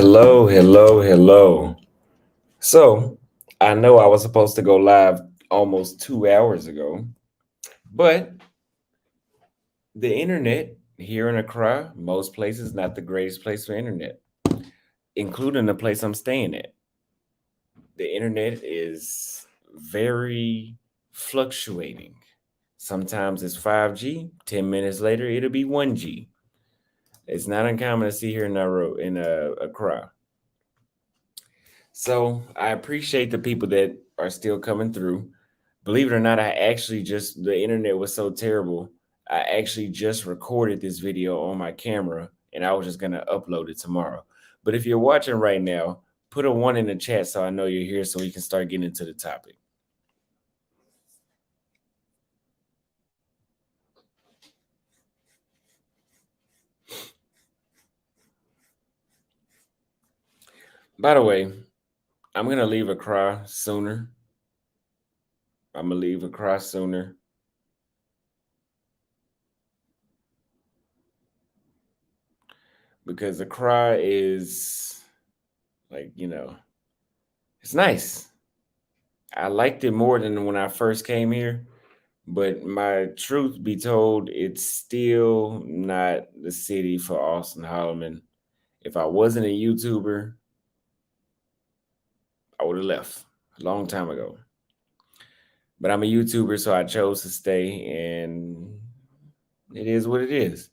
Hello. So, I know I was supposed to go live almost 2 hours ago, but the internet here in Accra, most places, not the greatest place for internet, including the place I'm staying at. The internet is very fluctuating. Sometimes it's 5G, 10 minutes later, it'll be 1G. It's not uncommon to see here in Nairobi, in Accra. So I appreciate the people that are still coming through. Believe it or not, the internet was so terrible. I actually just recorded this video on my camera and I was just going to upload it tomorrow. But if you're watching right now, put a 1 in the chat so I know you're here so we can start getting into the topic. By the way, I'm going to leave Accra sooner. Because Accra is it's nice. I liked it more than when I first came here, but my truth be told, it's still not the city for Auston Holleman. If I wasn't a YouTuber, I would have left a long time ago. But I'm a YouTuber, so I chose to stay, and it is what it is.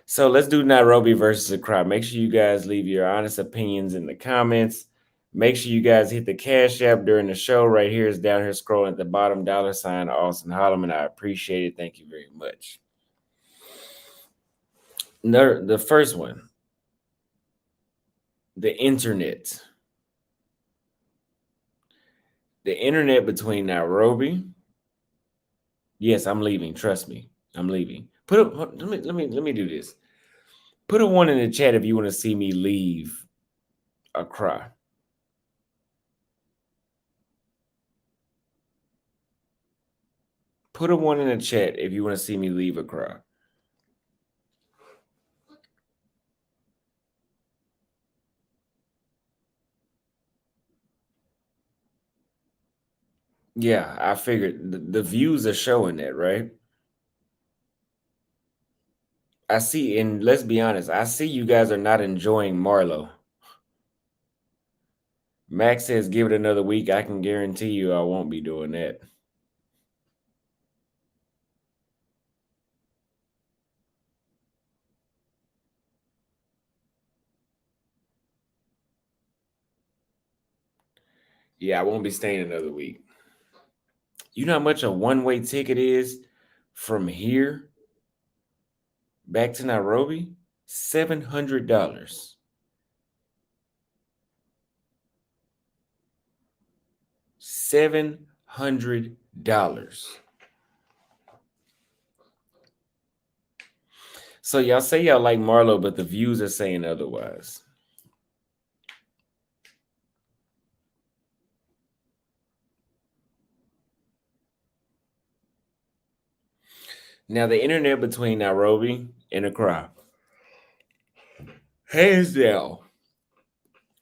So let's do Nairobi versus Accra. Make sure you guys leave your honest opinions in the comments. Make sure you guys hit the Cash App during the show. Right here is down here scrolling at the bottom, $ Auston Holleman. I appreciate it. Thank you very much. The first one, the internet. The internet between Nairobi. Yes, I'm leaving. Trust me, I'm leaving. Let me do this. Put a 1 in the chat if you want to see me leave Accra. Put a 1 in the chat if you want to see me leave Accra. Yeah, I figured the views are showing that, right? I see, and let's be honest, I see you guys are not enjoying Marlo. Max says, give it another week. I can guarantee you I won't be doing that. Yeah, I won't be staying another week. You know how much a one-way ticket is from here back to Nairobi? $700. $700. So y'all say y'all like Marlo, but the views are saying otherwise. Now, the internet between Nairobi and Accra, hands down,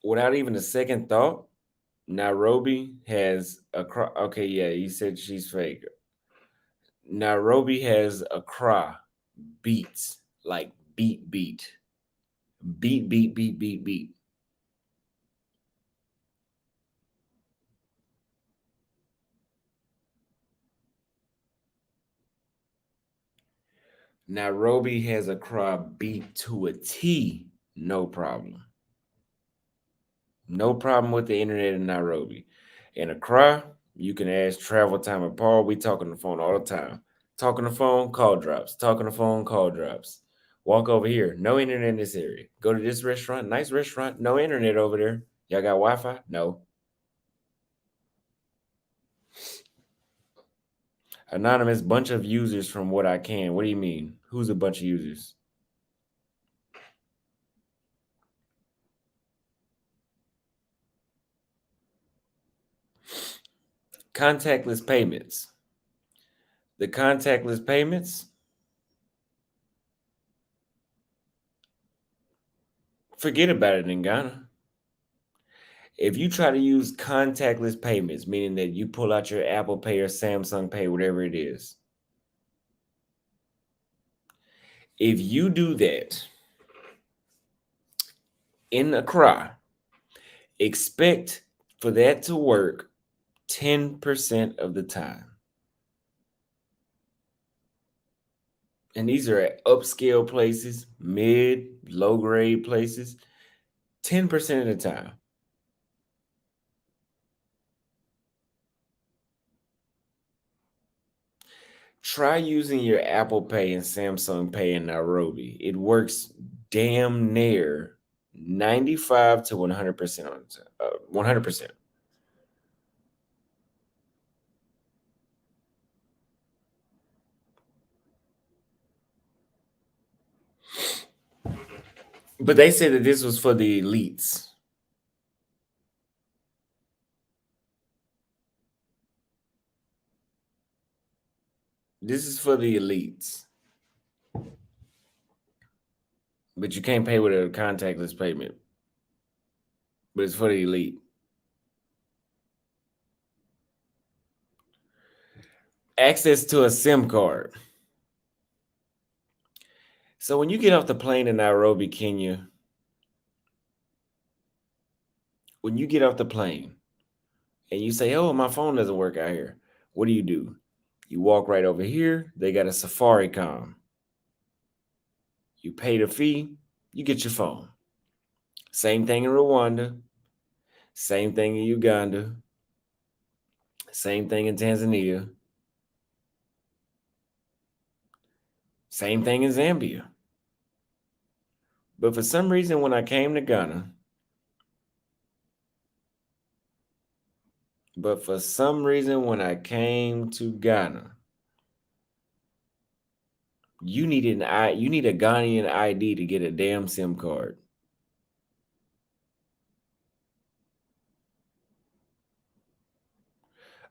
without even a second thought, Nairobi has Accra. Okay, yeah, you said she's fake. Nairobi has Accra beats, like beat. Nairobi has Accra beat to a T, no problem. No problem with the internet in Nairobi. In Accra, you can ask travel time and Paul. We talk on the phone all the time. Talk on the phone, call drops. Talk on the phone, call drops. Walk over here. No internet in this area. Go to this restaurant. Nice restaurant. No internet over there. Y'all got Wi-Fi? No. Anonymous, bunch of users from what I can. What do you mean? Who's a bunch of users? Contactless payments. The contactless payments, forget about it in Ghana. If you try to use contactless payments, meaning that you pull out your Apple Pay or Samsung Pay, whatever it is, if you do that in Accra, expect for that to work 10% of the time. And these are at upscale places, mid, low grade places, 10% of the time. Try using your Apple Pay and Samsung Pay in Nairobi. It works damn near 95 to 100% on 100%. But they said that this was for the elites. This is for the elites. But you can't pay with a contactless payment. But it's for the elite. Access to a SIM card. So when you get off the plane in Nairobi, Kenya, when you get off the plane and you say, "Oh, my phone doesn't work out here," what do? You walk right over here. They got a Safaricom. You pay the fee, you get your phone. Same thing in Rwanda, same thing in Uganda, same thing in Tanzania, same thing in Zambia. But for some reason, when I came to Ghana, but for some reason, when I came to Ghana, you need you need a Ghanaian ID to get a damn SIM card.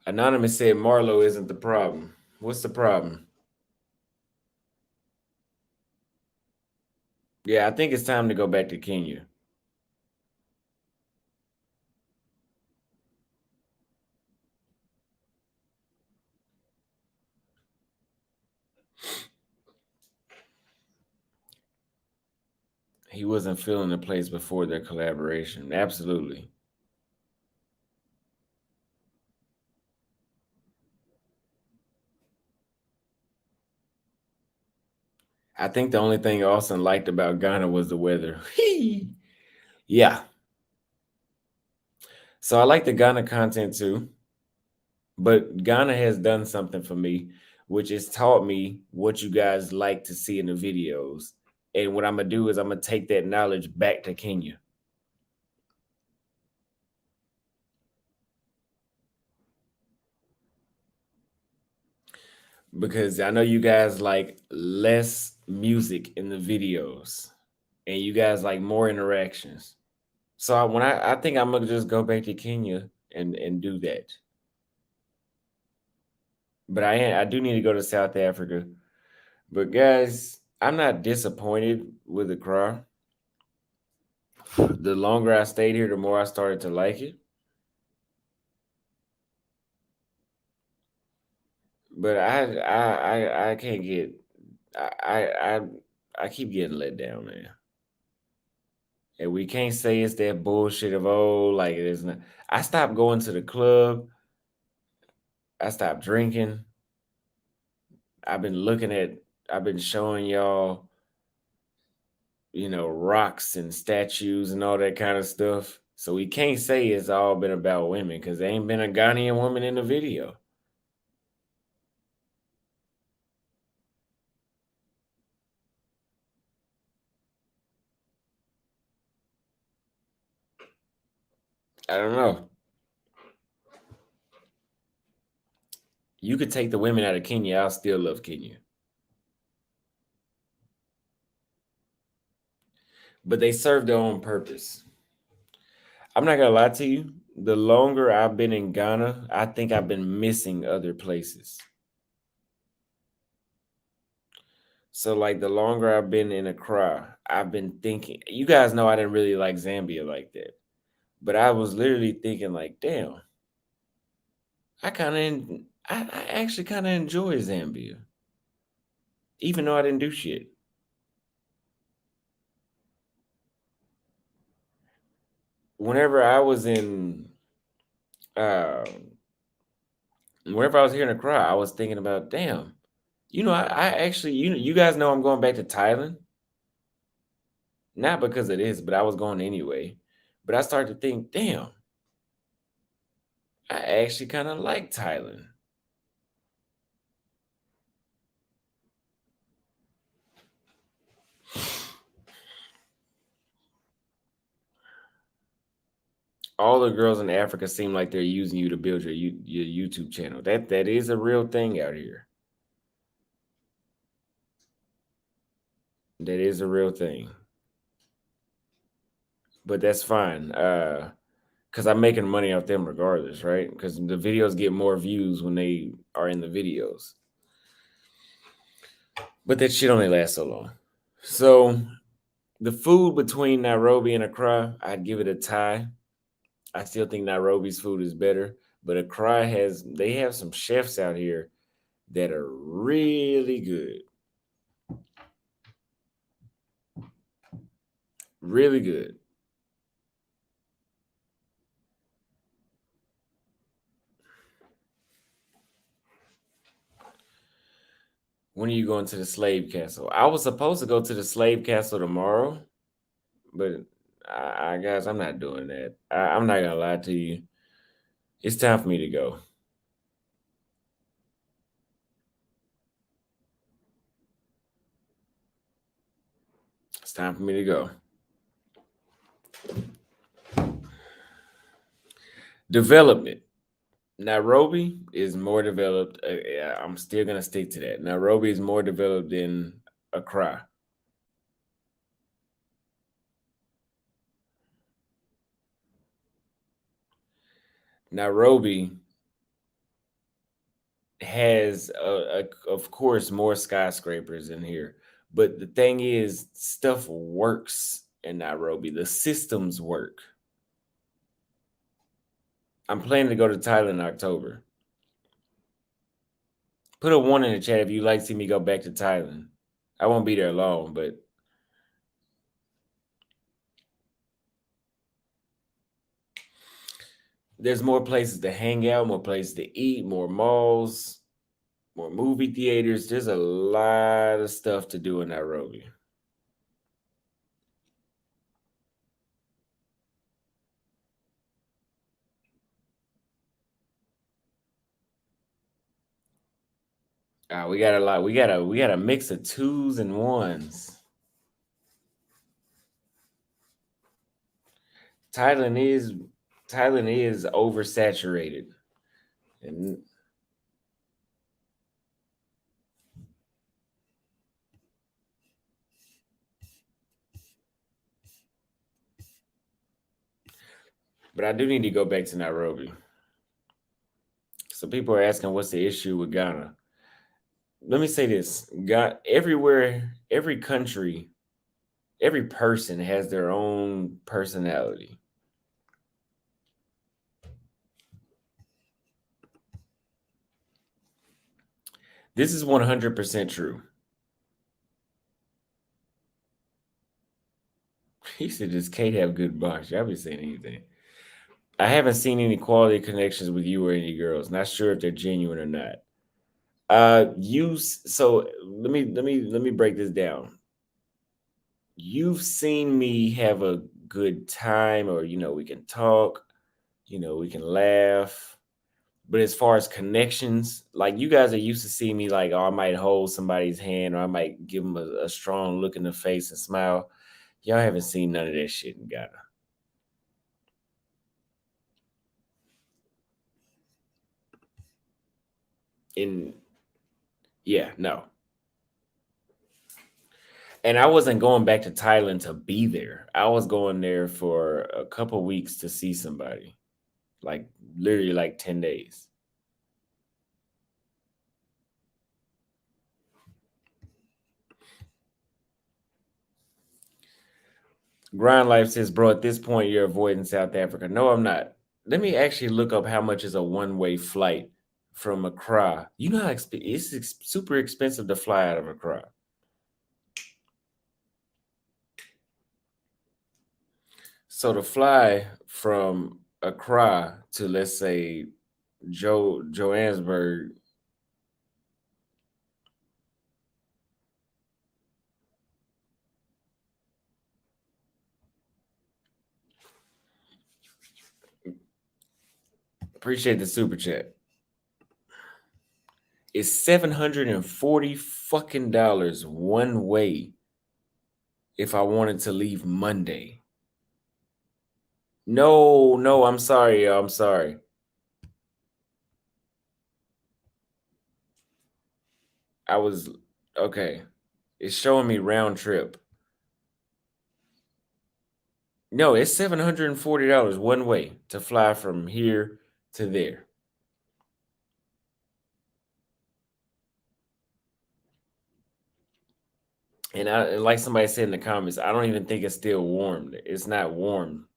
Anonymous said Marlo isn't the problem. What's the problem? Yeah, I think it's time to go back to Kenya. He wasn't feeling the place before their collaboration. Absolutely. I think the only thing Austin liked about Ghana was the weather. Yeah. So I like the Ghana content too, but Ghana has done something for me, which has taught me what you guys like to see in the videos. And what I'm going to do is I'm going to take that knowledge back to Kenya. Because I know you guys like less music in the videos and you guys like more interactions. So I think I'm gonna just go back to Kenya and do that. But I do need to go to South Africa. But guys, I'm not disappointed with Accra. The longer I stayed here, the more I started to like it. But I can't get I I keep getting let down, man. And we can't say it's that bullshit of like it is not. I stopped going to the club. I stopped drinking. I've been looking at. I've been showing y'all, rocks and statues and all that kind of stuff. So we can't say it's all been about women because there ain't been a Ghanaian woman in the video. I don't know. You could take the women out of Kenya. I'll still love Kenya. But they serve their own purpose. I'm not gonna lie to you. The longer I've been in Ghana, I think I've been missing other places. So like the longer I've been in Accra, I've been thinking. You guys know I didn't really like Zambia like that, But I was literally thinking, like, damn, I actually kind of enjoy Zambia, even though I didn't do shit. Whenever I was in, uh, whenever I was here in Accra, I was thinking about, damn, I actually, you guys know I'm going back to Thailand, not because of this, but I was going anyway. But I started to think, damn, I actually kind of like Thailand. All the girls in Africa seem like they're using you to build your YouTube channel. That is a real thing out here. That is a real thing. But that's fine. Because I'm making money off them regardless, right? Because the videos get more views when they are in the videos. But that shit only lasts so long. So the food between Nairobi and Accra, I'd give it a tie. I still think Nairobi's food is better, but Accra they have some chefs out here that are really good. Really good. When are you going to the slave castle? I was supposed to go to the slave castle tomorrow, but guys, I'm not doing that. I'm not gonna lie to you. It's time for me to go. It's time for me to go. Development. Nairobi is more developed. Yeah, I'm still gonna stick to that. Nairobi is more developed than Accra. Nairobi has, of course, more skyscrapers in here, but the thing is, stuff works in Nairobi. The systems work. I'm planning to go to Thailand in October. Put a one in the chat if you'd like to see me go back to Thailand. I won't be there long, but there's more places to hang out, more places to eat, more malls, more movie theaters. There's a lot of stuff to do in Nairobi. We got a lot. We got a mix of twos and ones. Thailand is Thailand is oversaturated, and but I do need to go back to Nairobi. So people are asking, what's the issue with Ghana? Let me say this: God, everywhere, every country, every person has their own personality. This is 100% true. He said, "Does Kate have good box?" Y'all be saying anything. I haven't seen any quality connections with you or any girls. Not sure if they're genuine or not. So let me break this down. You've seen me have a good time, or we can talk, we can laugh. But as far as connections, like you guys are used to seeing me, like, oh, I might hold somebody's hand or I might give them a strong look in the face and smile. Y'all haven't seen none of that shit in Ghana. In Yeah, no. And I wasn't going back to Thailand to be there. I was going there for a couple weeks to see somebody, like literally like 10 days. Grind Life says, bro, at this point, you're avoiding South Africa. No, I'm not. Let me actually look up how much is a one-way flight from Accra. You know how it's super expensive to fly out of Accra. So to fly from Accra to, let's say, Johannesburg, appreciate the super chat. It's $740 fucking dollars one way if I wanted to leave Monday. No, I'm sorry, yo, I'm sorry. I was okay. It's showing me round trip. No, it's $740 one way to fly from here to there. And like somebody said in the comments, I don't even think it's still warm. It's not warm.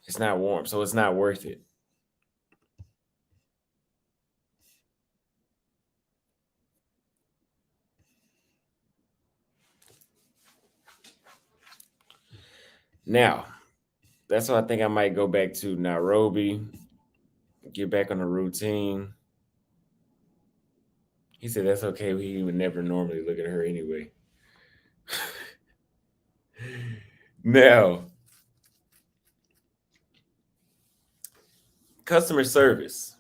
It's not warm, so it's not worth it. Now, that's why I think I might go back to Nairobi, get back on the routine. He said that's okay. He would never normally look at her anyway. Now, customer service.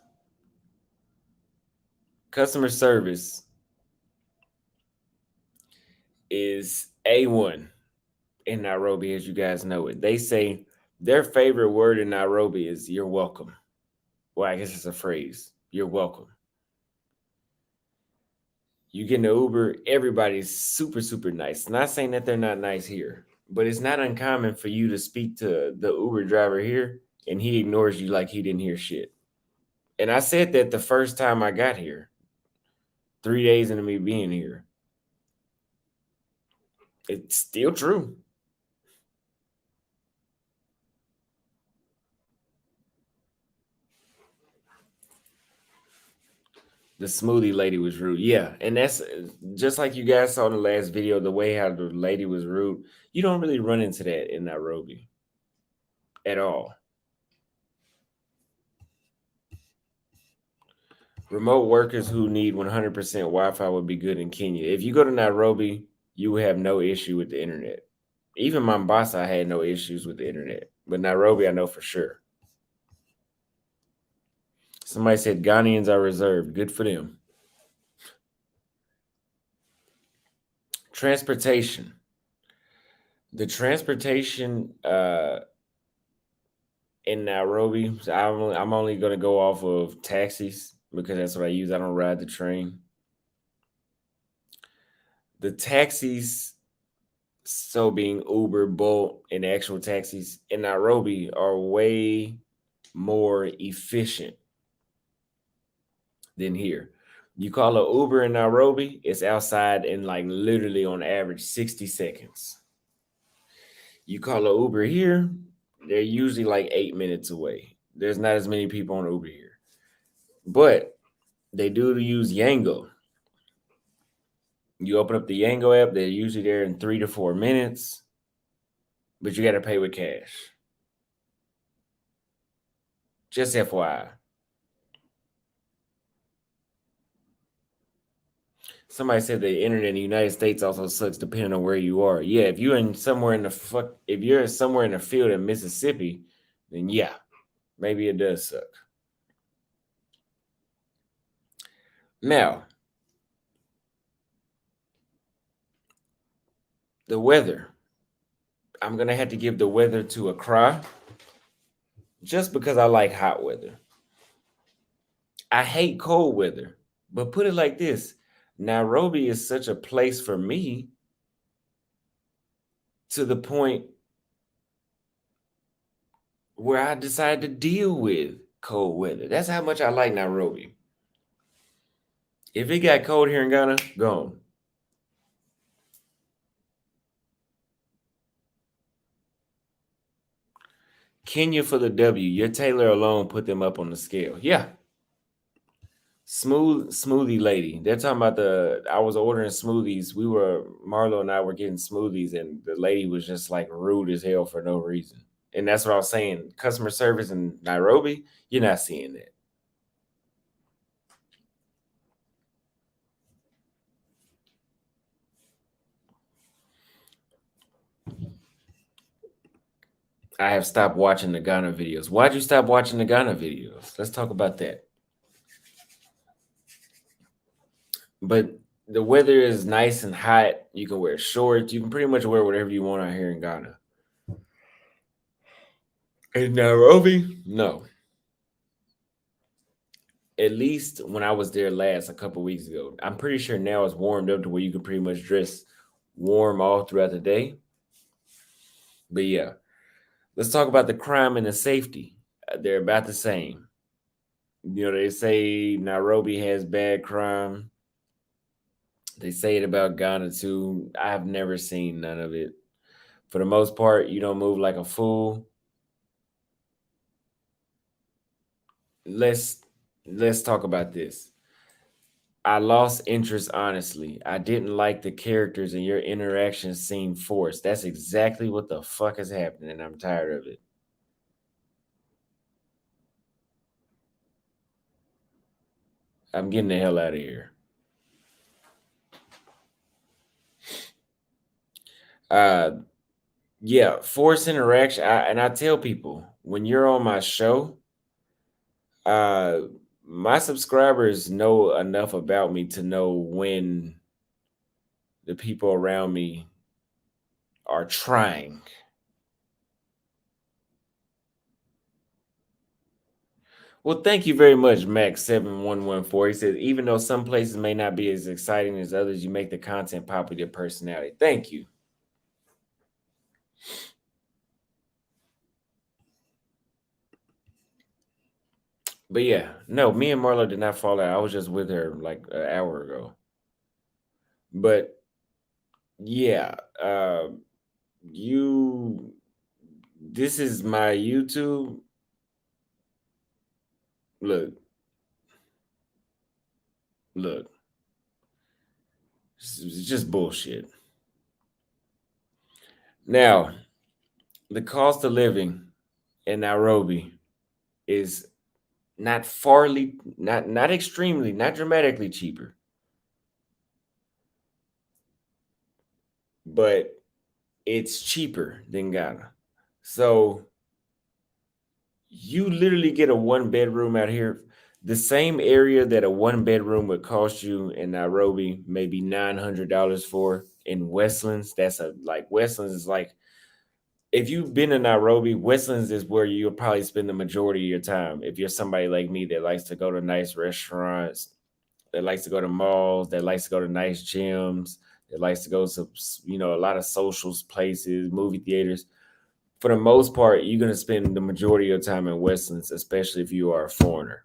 Customer service is A1 in Nairobi, as you guys know it. They say their favorite word in Nairobi is "you're welcome." Well, I guess it's a phrase. You're welcome. You get in the Uber, everybody's super, super nice. Not saying that they're not nice here, but it's not uncommon for you to speak to the Uber driver here and he ignores you like he didn't hear shit. And I said that the first time I got here, 3 days into me being here. It's still true. The smoothie lady was rude. Yeah. And that's just like you guys saw in the last video, the way how the lady was rude. You don't really run into that in Nairobi at all. Remote workers who need 100% Wi-Fi would be good in Kenya. If you go to Nairobi, you would have no issue with the internet. Even Mombasa had no issues with the internet, but Nairobi, I know for sure. Somebody said Ghanaians are reserved. Good for them. Transportation. The transportation in Nairobi, so I'm only going to go off of taxis because that's what I use. I don't ride the train. The taxis, so being Uber, Bolt, and actual taxis in Nairobi are way more efficient than here. You call an Uber in Nairobi, it's outside in like literally on average 60 seconds. You call an Uber here, they're usually like 8 minutes away. There's not as many people on Uber here. But they do use Yango. You open up the Yango app, they're usually there in 3 to 4 minutes, but you got to pay with cash. Just FYI. Somebody said the internet in the United States also sucks depending on where you are. Yeah, if you're in somewhere in the if you're somewhere in the field in Mississippi, then yeah, maybe it does suck. Now, the weather. I'm gonna have to give the weather to Accra just because I like hot weather. I hate cold weather, but put it like this: Nairobi is such a place for me to the point where I decided to deal with cold weather. That's how much I like Nairobi. If it got cold here in Ghana, gone. Kenya for the W. Your Taylor alone put them up on the scale. Yeah. Smoothie lady. They're talking about I was ordering smoothies. Marlo and I were getting smoothies, and the lady was just like rude as hell for no reason. And that's what I was saying. Customer service in Nairobi, you're not seeing that. I have stopped watching the Ghana videos. Why'd you stop watching the Ghana videos? Let's talk about that. But the weather is nice and hot. You can wear shorts. You can pretty much wear whatever you want out here in Ghana. In Nairobi, no. At least when I was there last a couple weeks ago. I'm pretty sure now it's warmed up to where you can pretty much dress warm all throughout the day. But yeah, let's talk about the crime and the safety. They're about the same. You know, they say Nairobi has bad crime. They say it about Ghana too. I've never seen none of it. For the most part, you don't move like a fool. Let's talk about this. I lost interest, honestly. I didn't like the characters and your interactions seemed forced. That's exactly what the fuck is happening, and I'm tired of it. I'm getting the hell out of here. Uh yeah, forced interaction. And I tell people when you're on my show, uh my subscribers know enough about me to know when the people around me are trying. Well, thank you very much, Max7114. He says, even though some places may not be as exciting as others, you make the content pop with your personality. Thank you. But yeah, no, me and Marlo did not fall out. I was just with her like an hour ago. But yeah, you this is my YouTube. Look, look, it's just bullshit. Now, the cost of living in Nairobi is not extremely, not dramatically cheaper, but it's cheaper than Ghana. So you literally get a one bedroom out here. The same area that a one bedroom would cost you in Nairobi, maybe $900 for in Westlands. Westlands is like, if you've been to Nairobi, Westlands is where you'll probably spend the majority of your time. If you're somebody like me that likes to go to nice restaurants, that likes to go to malls, that likes to go to nice gyms, that likes to go to, a lot of socials places, movie theaters. For the most part, you're going to spend the majority of your time in Westlands, especially if you are a foreigner.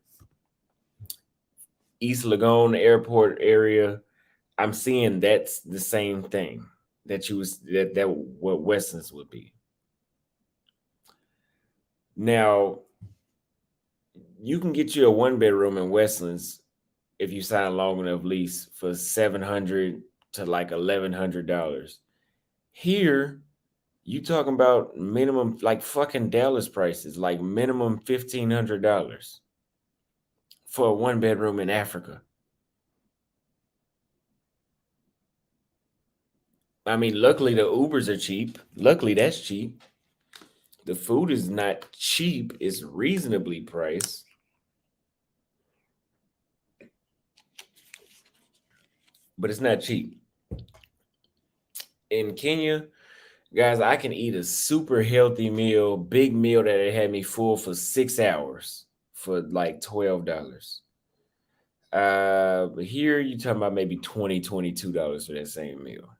East Lagoon Airport area, I'm seeing that's the same thing that what Westlands would be. Now, you can get you a one bedroom in Westlands if you sign a long enough lease for $700 to like $1,100. Here, you talking about minimum like fucking Dallas prices, like minimum $1,500 for a one bedroom in Africa. I mean, luckily the Ubers are cheap. Luckily that's cheap. The food is not cheap, it's reasonably priced. But it's not cheap. In Kenya, guys, I can eat a super healthy meal, big meal that it had me full for 6 hours for like $12. But here you talking about maybe $22 for that same meal.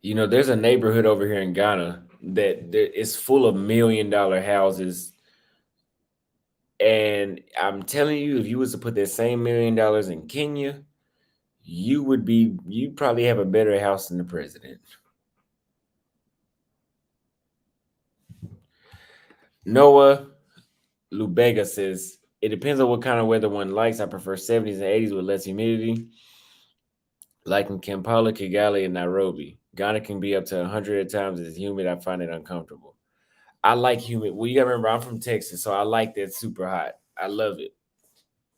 You know, there's a neighborhood over here in Ghana that is full of $1 million houses. And I'm telling you, if you was to put that same $1 million in Kenya, you'd probably have a better house than the president. Noah Lubega says, it depends on what kind of weather one likes. I prefer 70s and 80s with less humidity, like in Kampala, Kigali, and Nairobi. Ghana can be up to 100 at times. It's humid. I find it uncomfortable. I like humid. Well, you gotta remember, I'm from Texas, so I like that super hot. I love it.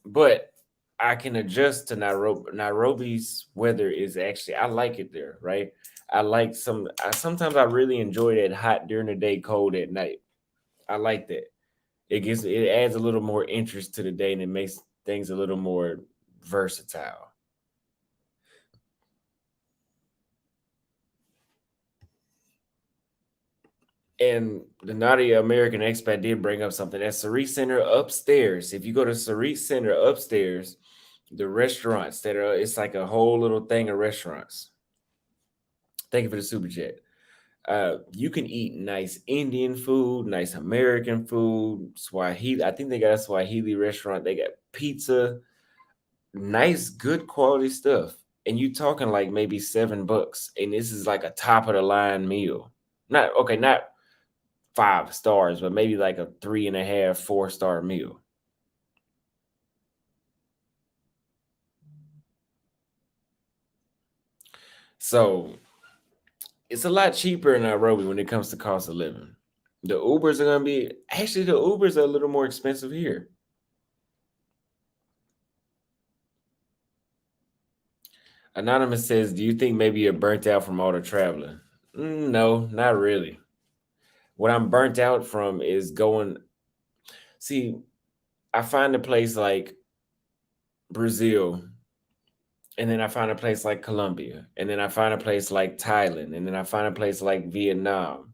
But I can adjust to Nairobi. Nairobi's weather is actually, I like it there, right? I like sometimes I really enjoy that hot during the day, cold at night. I like that. It adds a little more interest to the day and it makes things a little more versatile. And the Naughty American expat did bring up something. At Sarit Center upstairs, if you go to Sarit Center upstairs, the restaurants that are, it's like a whole little thing of restaurants. Thank you for the super chat. You can eat nice Indian food, nice American food, Swahili. I think they got a Swahili restaurant. They got pizza, nice, good quality stuff. And you talking like maybe $7, and this is like a top of the line meal. Not okay, not 5 stars, but maybe like a 3.5, 4-star meal. So it's a lot cheaper in Nairobi when it comes to cost of living. The Ubers are gonna be actually the Ubers are a little more expensive here. Anonymous says, "Do you think maybe you're burnt out from all the traveling?" No, not really. What I'm burnt out from is going. See, I find a place like Brazil, and then I find a place like Colombia, and then I find a place like Thailand, and then I find a place like Vietnam,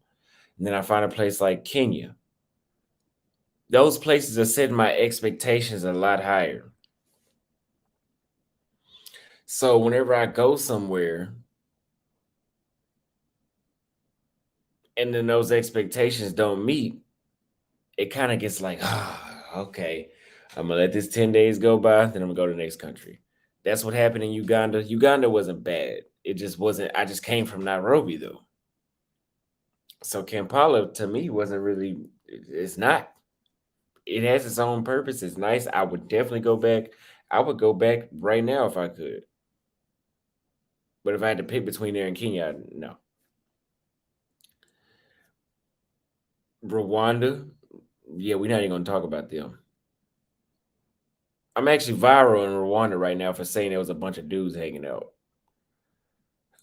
and then I find a place like Kenya. Those places are setting my expectations a lot higher. So whenever I go somewhere and then those expectations don't meet, it kind of gets like, okay, I'm gonna let this 10 days go by, then I'm gonna go to the next country. That's what happened in Uganda. Uganda wasn't bad. It just wasn't, I just came from Nairobi though. So Kampala to me wasn't really, it's not. It has its own purpose. It's nice. I would definitely go back. I would go back right now if I could. But if I had to pick between there and Kenya, no. Rwanda, yeah, we're not even gonna talk about them. I'm actually viral in Rwanda right now for saying there was a bunch of dudes hanging out.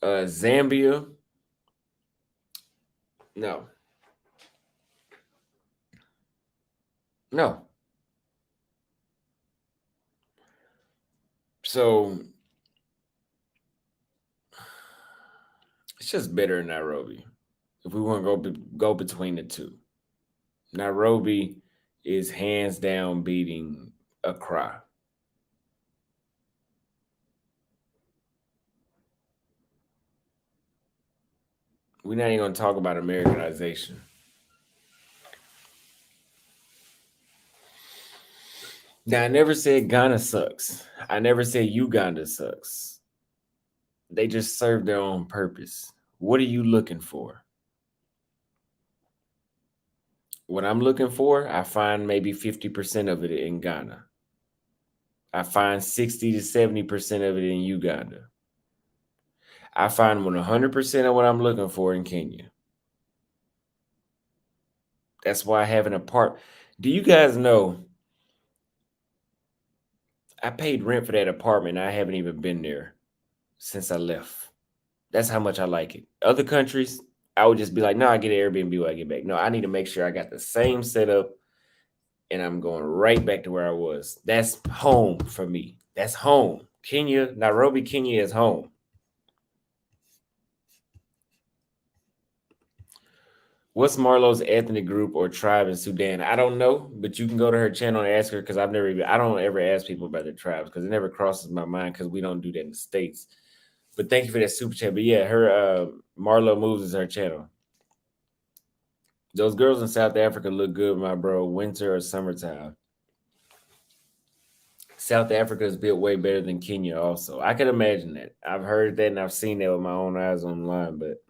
Zambia, no, no. So it's just better in Nairobi. If we want to go between the two, Nairobi is hands down beating Accra. We're not even gonna talk about Americanization. Now, I never said Ghana sucks. I never said Uganda sucks. They just serve their own purpose. What are you looking for? What I'm looking for, I find maybe 50% of it in Ghana. I find 60 to 70% of it in Uganda. I find 100% of what I'm looking for in Kenya. That's why I have an apartment. Do you guys know I paid rent for that apartment? I haven't even been there since I left. That's how much I like it. Other countries, I would just be like, no, I get an Airbnb when I get back. No, I need to make sure I got the same setup and I'm going right back to where I was. That's home for me. That's home. Kenya, Nairobi, Kenya is home. What's Marlo's ethnic group or tribe in Sudan? I don't know, but you can go to her channel and ask her because I don't ever ask people about their tribes because it never crosses my mind because we don't do that in the States. But thank you for that super chat. But yeah, her Marlo Moves is her channel. Those girls in South Africa look good, my bro. Winter or summertime. South Africa is built way better than Kenya. Also, I can imagine that. I've heard that and I've seen that with my own eyes online. But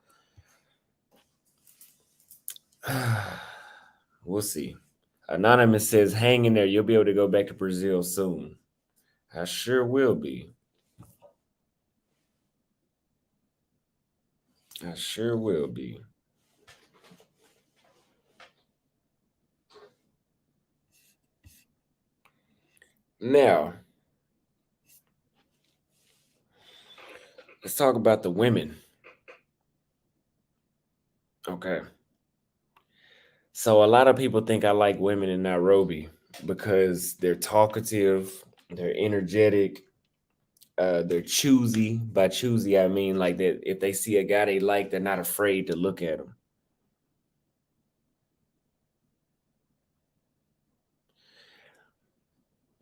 We'll see. Anonymous says, hang in there. You'll be able to go back to Brazil soon. I sure will be. I sure will be. Now, let's talk about the women. Okay. So, a lot of people think I like women in Nairobi because they're talkative, they're energetic, they're choosy. By choosy, I mean like that if they see a guy they like, they're not afraid to look at him.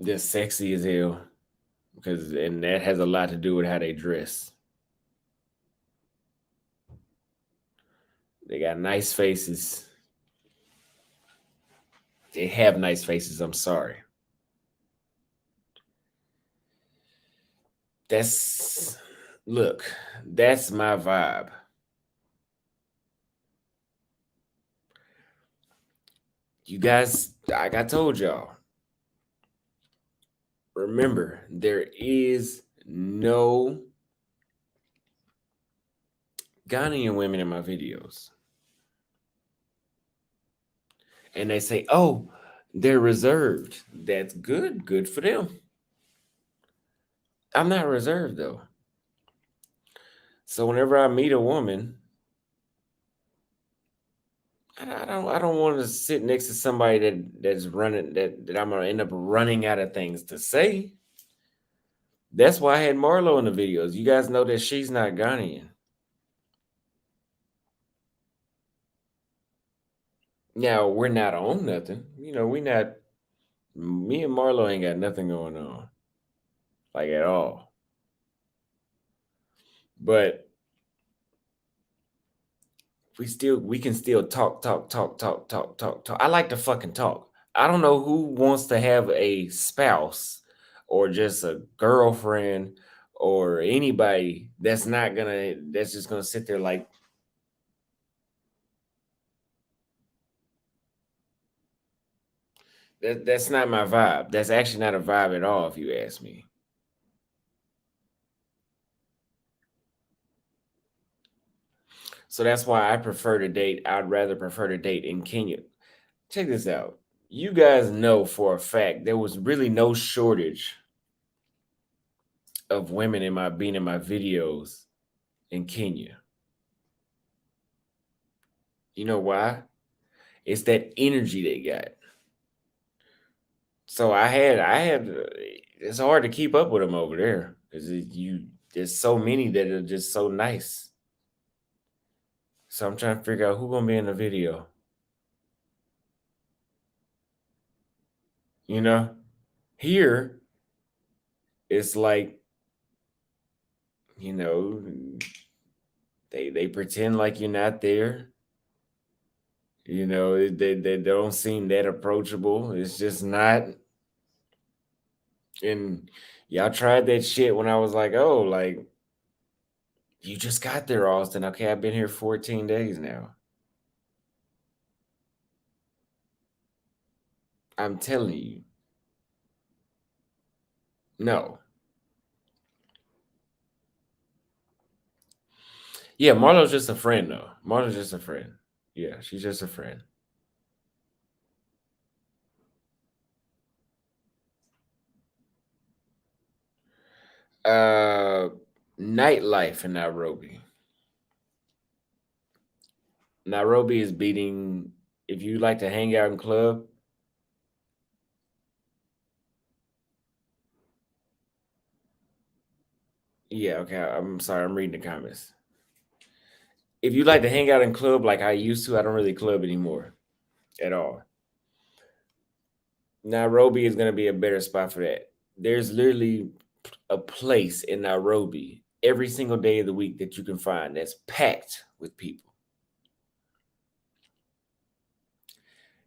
They're sexy as hell because, and that has a lot to do with how they dress. They got nice faces. They have nice faces. I'm sorry. That's look, that's my vibe. You guys, like I told y'all, remember there is no Ghanaian women in my videos. And they say, oh, they're reserved. That's good. Good for them. I'm not reserved though. So whenever I meet a woman, I don't want to sit next to somebody that's running that I'm gonna end up running out of things to say. That's why I had Marlo in the videos. You guys know that she's not Ghanaian. Now we're not on nothing. We not. Me and Marlo ain't got nothing going on, like at all. But we can still talk. I like to fucking talk. I don't know who wants to have a spouse or just a girlfriend or anybody that's just gonna sit there like that's not my vibe. That's actually not a vibe at all, if you ask me. So that's why I'd rather prefer to date in Kenya. Check this out. You guys know for a fact there was really no shortage of women being in my videos in Kenya. You know why? It's that energy they got. So it's hard to keep up with them over there because there's so many that are just so nice. So I'm trying to figure out who gonna be in the video. You know, here it's like you know they pretend like you're not there. They don't seem that approachable. It's just not. And y'all tried that shit when I was like, oh, like you just got there, Austin. Okay, I've been here 14 days now. I'm telling you. No. Yeah, Marlo's just a friend though. Marlo's just a friend. Yeah, she's just a friend. Uh Nightlife in Nairobi. Nairobi is beating if you like to hang out in club. Yeah, okay. I'm sorry, I'm reading the comments. If you like to hang out in club like I used to, I don't really club anymore at all. Nairobi is gonna be a better spot for that. There's literally a place in Nairobi every single day of the week that you can find that's packed with people.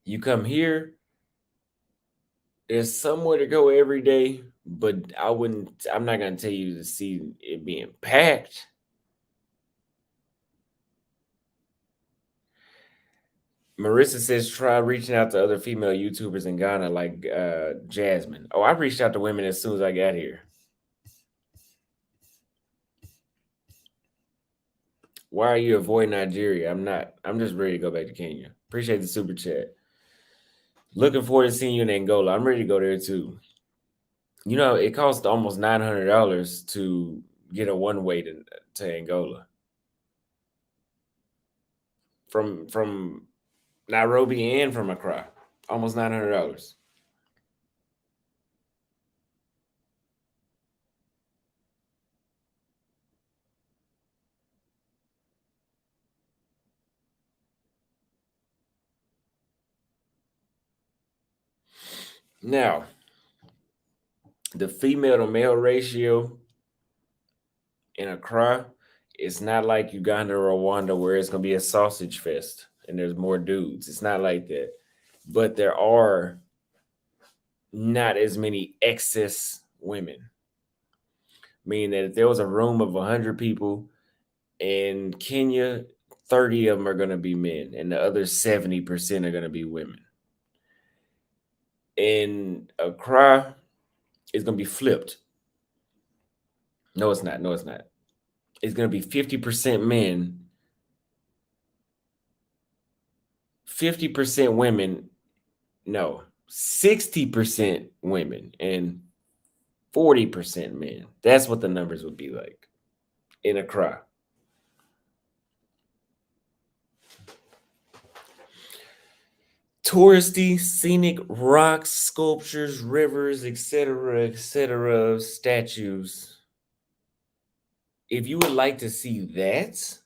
You come here, there's somewhere to go every day, but I'm not gonna tell you to see it being packed. Marissa says try reaching out to other female YouTubers in Ghana like Jasmine. Oh, I reached out to women as soon as I got here. Why are you avoiding Nigeria? I'm not. I'm just ready to go back to Kenya. Appreciate the super chat. Looking forward to seeing you in Angola. I'm ready to go there too. You know, it costs almost $900 to get a one way to Angola from Nairobi and from Accra. Almost $900. Now, the female to male ratio in Accra, it's not like Uganda or Rwanda where it's gonna be a sausage fest and there's more dudes. It's not like that. But there are not as many excess women. Meaning that if there was a room of 100 people in Kenya, 30 of them are going to be men and the other 70% are going to be women. In Accra, it's going to be flipped. No, it's not. No, it's not. It's going to be 50% men, 50% women. No, 60% women and 40% men. That's what the numbers would be like in Accra. Touristy, scenic rocks, sculptures, rivers, etc., statues. If you would like to see that,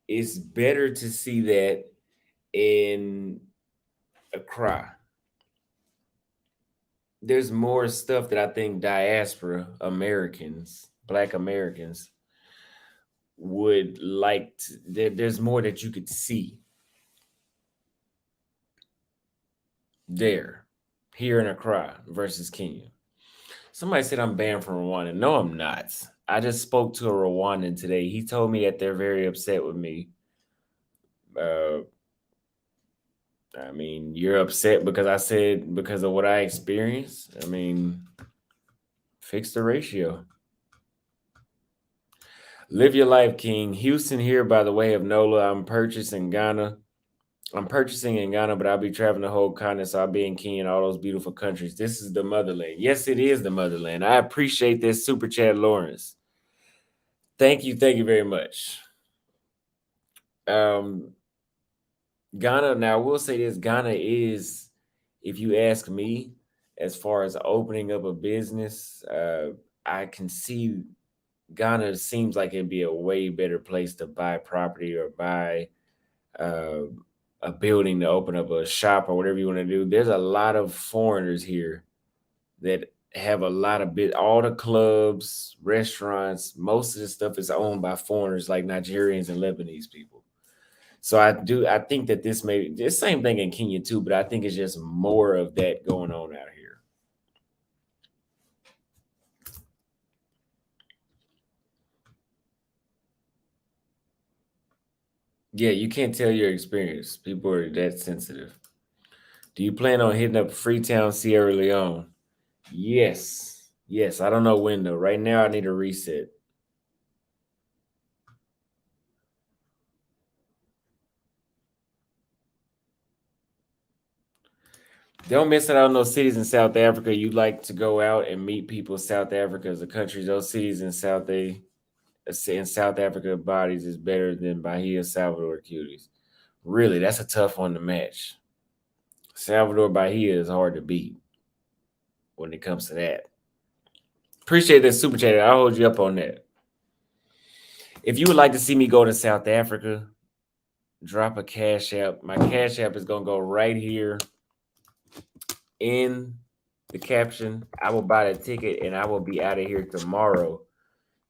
it's better to see that in Accra. There's more stuff that I think diaspora Americans, Black Americans, would like to, there's more that you could see there, here in Accra versus Kenya. Somebody said I'm banned from Rwanda. No, I'm not. I just spoke to a Rwandan today. He told me that they're very upset with me. Uh, I mean, you're upset because I said because of what I experienced. I mean, fix the ratio. Live your life, King. Houston here by the way of NOLA. I'm purchasing Ghana. I'm purchasing in Ghana, but I'll be traveling the whole continent, so I'll be in Kenya and all those beautiful countries. This is the motherland. Yes, it is the motherland. I appreciate this super chat, Lawrence. Thank you very much. Um, Ghana. Now, I will say this: Ghana is, if you ask me, as far as opening up a business, I can see Ghana seems like it'd be a way better place to buy property or buy uh, a building to open up a shop or whatever you want to do. There's a lot of foreigners here that have a lot of all the clubs, restaurants, most of the stuff is owned by foreigners like Nigerians and Lebanese people. So I think that this may the same thing in Kenya too, but I think it's just more of that going on out here. Yeah, you can't tell your experience. People are that sensitive. Do you plan on hitting up Freetown, Sierra Leone? Yes. Yes. I don't know when though. Right now I need a reset. Don't miss out on those cities in South Africa. You'd like to go out and meet people. South Africa is a country. Those cities in South Africa bodies is better than Bahia, Salvador, cuties. Really, that's a tough one to match. Salvador Bahia is hard to beat when it comes to that. Appreciate that super chat. I'll hold you up on that. If you would like to see me go to South Africa, drop a cash app. My cash app is gonna go right here in the caption. I will buy the ticket and I will be out of here tomorrow.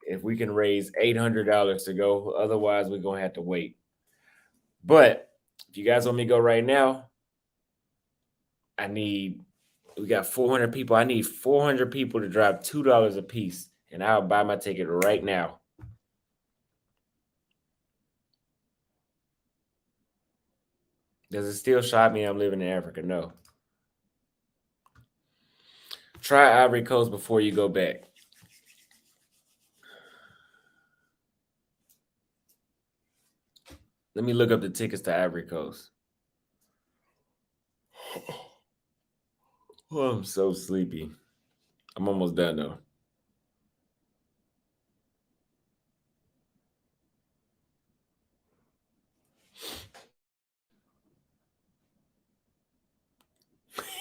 If we can raise $800 to go, otherwise we're gonna have to wait. But if you guys want me to go right now, we got 400 people. I need 400 people to drop $2 a piece, and I'll buy my ticket right now. Does it still shock me I'm living in Africa? No. Try Ivory Coast before you go back. Let me look up the tickets to Ivory Coast. Oh, I'm so sleepy. I'm almost done though.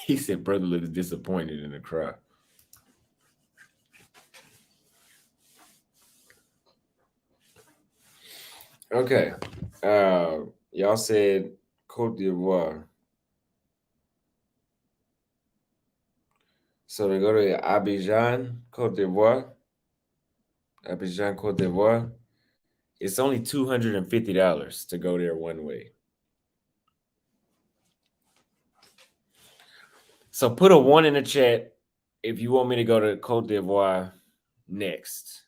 He said, "Brother looks disappointed in the crowd." Okay. Y'all said Cote d'Ivoire. So they go to Abidjan, Cote d'Ivoire. Abidjan, Cote d'Ivoire. It's only $250 to go there one way. So put a 1 in the chat if you want me to go to Cote d'Ivoire next.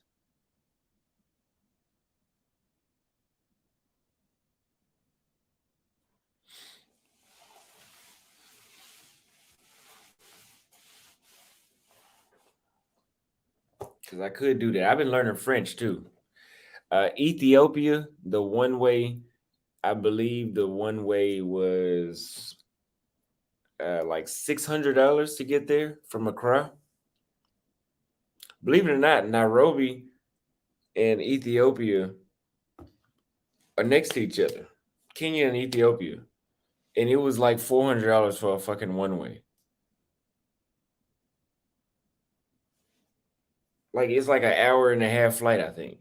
Because I could do that. I've been learning French too. Ethiopia, the one way, I believe the one way was like $600 to get there from Accra. Believe it or not, Nairobi and Ethiopia are next to each other. Kenya and Ethiopia. And it was like $400 for a fucking one way. Like it's like an hour and a half flight, I think.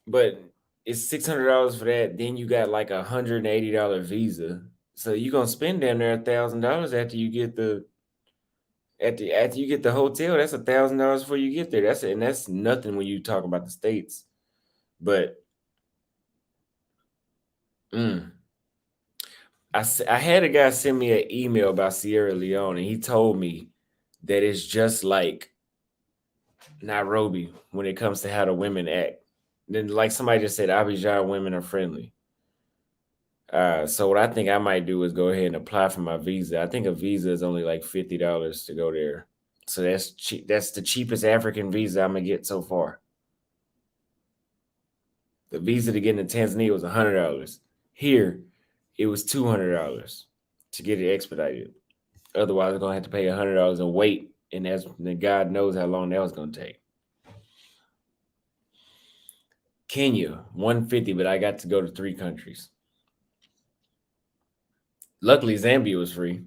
But it's $600 for that. Then you got like $180 visa. So you're gonna spend down there $1,000 after you get the after you get the hotel. That's $1,000 before you get there. That's nothing when you talk about the States. But I had a guy send me an email about Sierra Leone, and he told me that it's just like Nairobi when it comes to how the women act. Then, like somebody just said, Abidjan women are friendly. So what I think I might do is go ahead and apply for my visa. I think a visa is only like $50 to go there. So that's cheap. That's the cheapest African visa I'm gonna get so far. The visa to get into Tanzania was $100. Here, it was $200 to get it expedited. Otherwise, I'm gonna have to pay $100 and wait, and then God knows how long that was gonna take. Kenya, 150, but I got to go to 3 countries. Luckily, Zambia was free.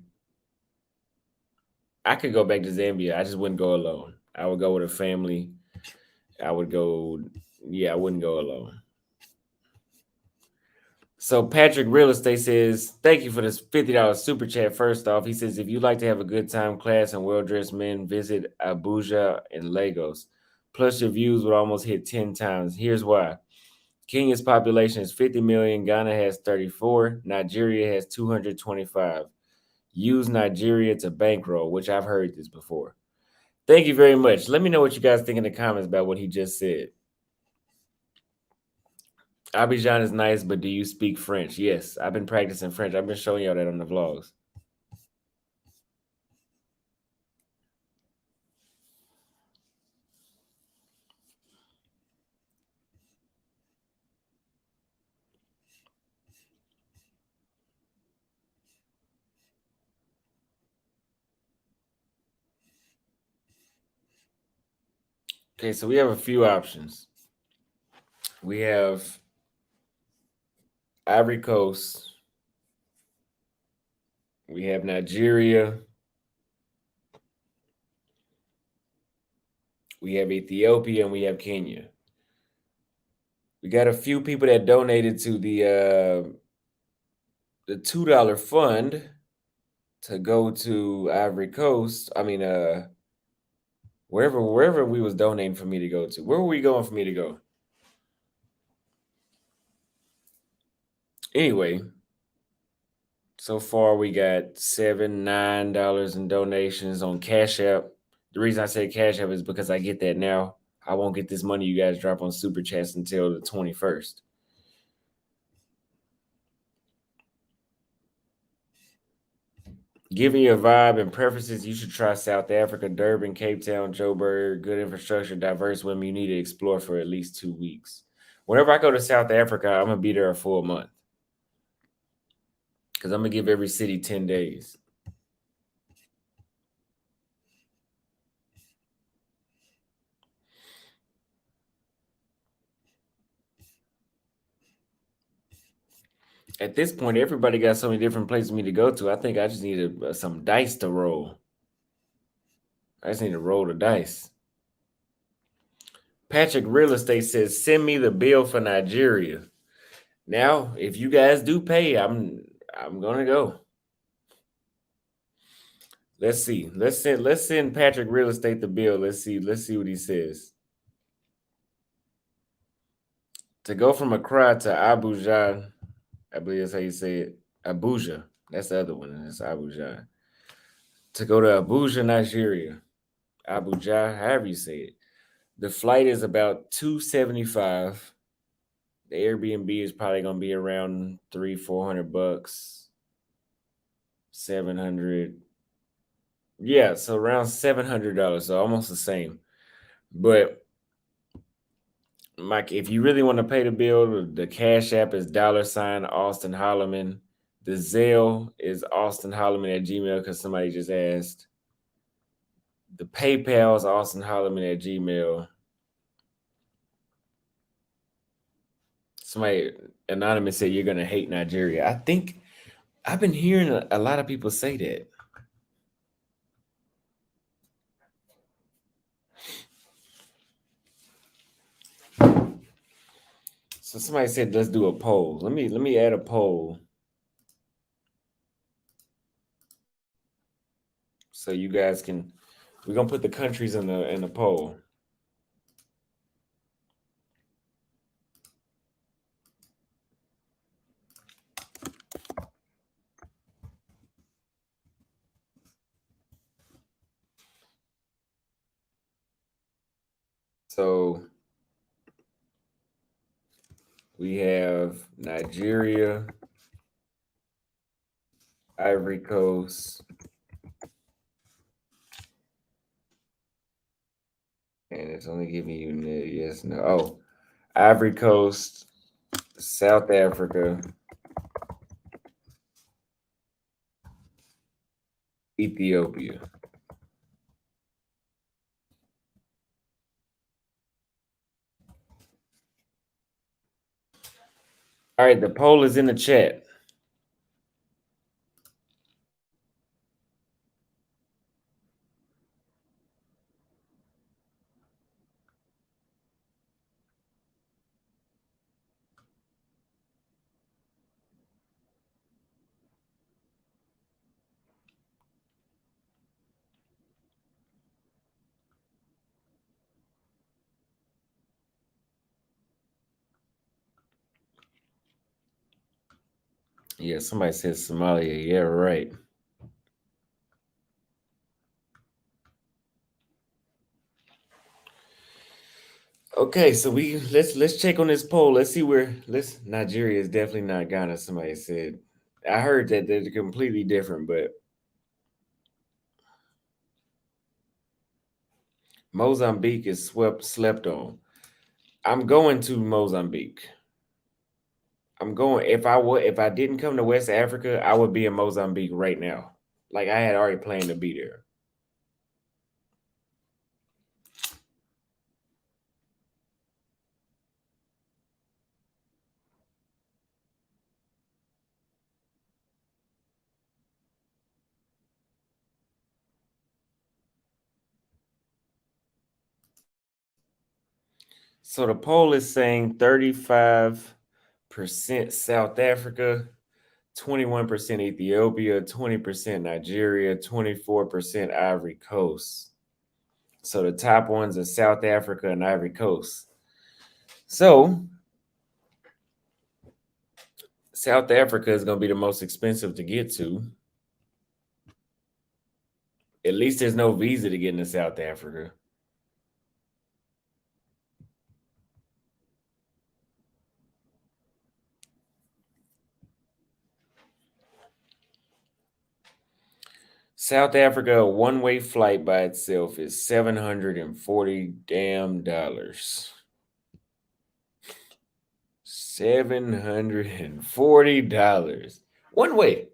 I could go back to Zambia. I just wouldn't go alone. I would go with a family. I would go, yeah, I wouldn't go alone. So Patrick Real Estate says, thank you for this $50 super chat. First off, he says, if you'd like to have a good time, class, and well-dressed men, visit Abuja and Lagos. Plus, your views would almost hit 10 times. Here's why. Kenya's population is 50 million. Ghana has 34. Nigeria has 225. Use Nigeria to bankroll, which I've heard this before. Thank you very much. Let me know what you guys think in the comments about what he just said. Abidjan is nice, but do you speak French? Yes, I've been practicing French. I've been showing y'all that on the vlogs. Okay, so we have a few options. We have Ivory Coast. We have Nigeria. We have Ethiopia, and we have Kenya. We got a few people that donated to the $2 fund to go to Ivory Coast. I mean, wherever we was donating for me to go to. Where were we going for me to go? Anyway, so far we got $9 in donations on Cash App. The reason I say Cash App is because I get that now. I won't get this money you guys drop on Super Chats until the 21st. Given your vibe and preferences, you should try South Africa, Durban, Cape Town, Joburg. Good infrastructure, diverse women. You need to explore for at least 2 weeks. Whenever I go to South Africa, I'm gonna be there a full month because I'm gonna give every city 10 days. At this point, everybody got so many different places for me to go to. I think I just need some dice to roll. I just need to roll the dice. Patrick Real Estate says, "Send me the bill for Nigeria." Now, if you guys do pay, I'm gonna go. Let's see. Let's send Patrick Real Estate the bill. Let's see what he says. To go from Accra to Abuja, I believe that's how you say it. Abuja. That's the other one. It's Abuja. To go to Abuja, Nigeria. Abuja, however you say it. The flight is about 275. The Airbnb is probably gonna be around 300-400 bucks. 700. Yeah, so around $700, so almost the same. But Mike, if you really want to pay the bill, the Cash App is $Auston Holleman. The Zelle is austonholleman at Gmail because somebody just asked. The PayPal is austonholleman at Gmail. Somebody anonymous said you're gonna hate Nigeria. I think I've been hearing a lot of people say that. So somebody said let's do a poll. Let me add a poll so you guys can. We're gonna put the countries in the poll. So we have Nigeria, Ivory Coast, and it's only giving you yes, no. Oh, Ivory Coast, South Africa, Ethiopia. All right, the poll is in the chat. Yeah, somebody said Somalia. Yeah, right. Okay, so let's check on this poll. Let's see where let's Nigeria is definitely not Ghana. Somebody said. I heard that they're completely different, but Mozambique is slept on. I'm going to Mozambique. I'm going. If I didn't come to West Africa, I would be in Mozambique right now. Like I had already planned to be there. So the poll is saying 35% South Africa, 21% Ethiopia, 20% Nigeria, 24% Ivory Coast. So the top ones are South Africa and Ivory Coast. So South Africa is going to be the most expensive to get to. At least there's no visa to get into South Africa. South Africa, a one-way flight by itself is $740 damn dollars. $740. One way.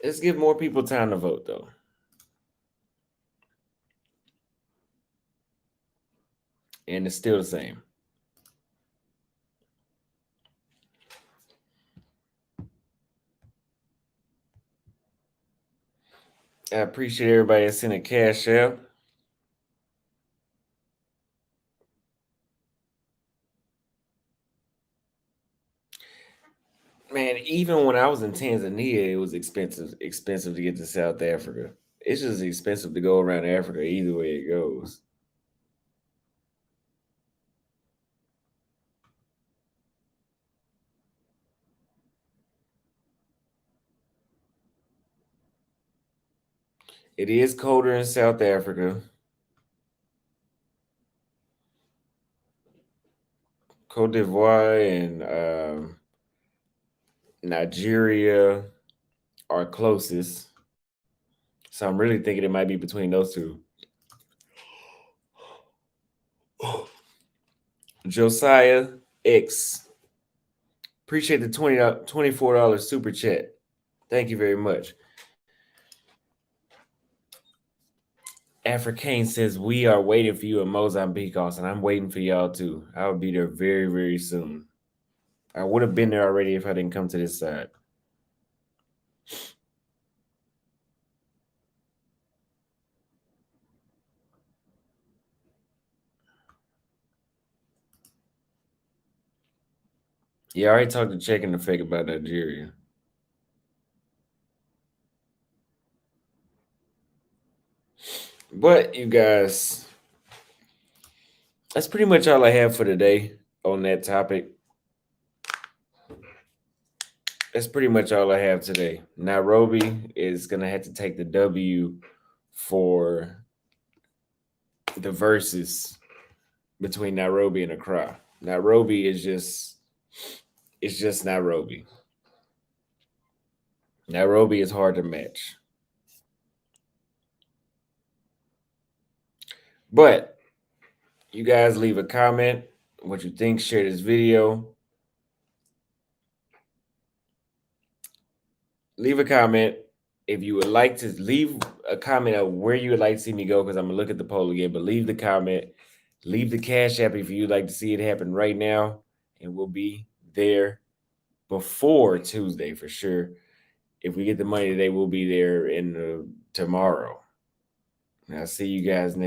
Let's give more people time to vote, though. And it's still the same. I appreciate everybody that sent a cash out. Man, even when I was in Tanzania, it was expensive to get to South Africa. It's just expensive to go around Africa either way it goes. It is colder in South Africa. Cote d'Ivoire and Nigeria are closest. So I'm really thinking it might be between those two. Josiah X. Appreciate the $24 super chat. Thank you very much. Africane says, we are waiting for you in Mozambique, Austin. I'm waiting for y'all too. I'll be there very, very soon. I would have been there already if I didn't come to this side. Yeah, I already talked to Check and the Fake about Nigeria. But you guys, that's pretty much all I have for today on that topic. That's pretty much all I have today. Nairobi is gonna have to take the W for the verses between Nairobi and Accra. Nairobi is just Nairobi. Nairobi is hard to match. But you guys leave a comment, what you think, share this video. Leave a comment if you would like to leave a comment of where you would like to see me go, because I'm gonna look at the poll again. But leave the comment, leave the Cash App if you'd like to see it happen right now, and we'll be there before Tuesday for sure. If we get the money today, we'll be there in tomorrow. I'll see you guys next.